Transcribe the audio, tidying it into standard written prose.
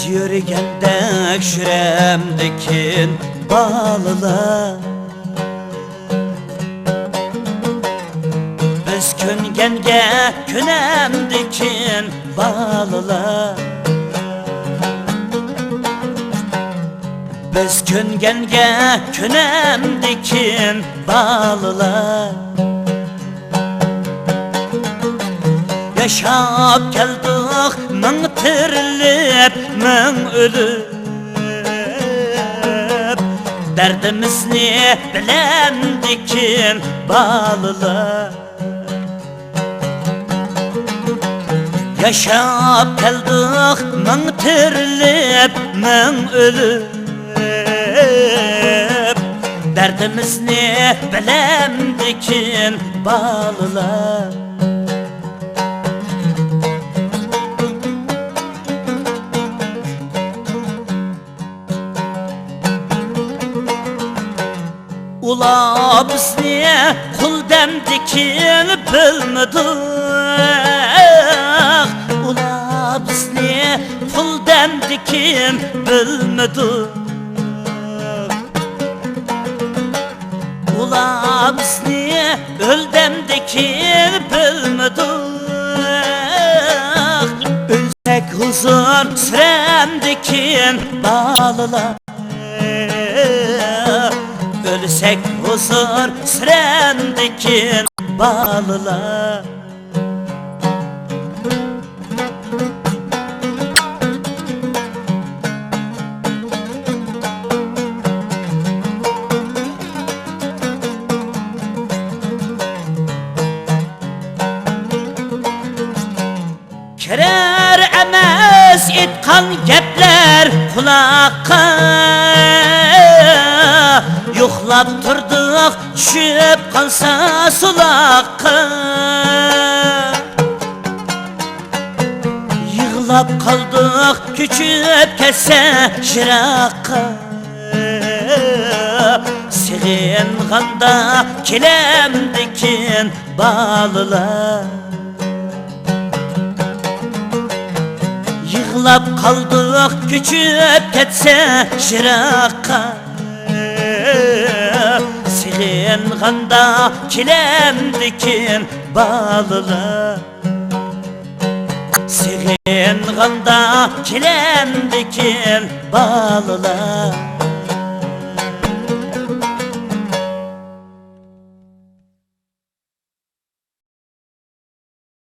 Yürügende şüremdikin bağlılar, biz küngenge künemdikin bağlılar, biz küngenge künemdikin bağlılar. Yaşap geldik min tirilip min ölüp, derdimizni bilemdikin bağlılar. Yaşap geldik min tirilip min ölüp, derdimizni bilemdikin bağlılar. Ula bizni kul demdikin bilmedik, ula bizni pul demdikin bilmedik, ula bizni öl demdikin bilmedik. Ölsek huzur süremdikin bağlılar, ölsek huzur süremdikin bağlılar. Kerer emes etkan gepler kulakka, yo'qlab turdik tushib qolsa sulaqqa, yig'lab qoldik ko'chib ketsa shiraqqa. Sig'inganda kelamdikin bağlılar, yig'lab qoldik ko'chib ketsa shiraqqa. Sig'inganda kelamdikin bağlılar, sig'inganda kelamdikin bağlılar.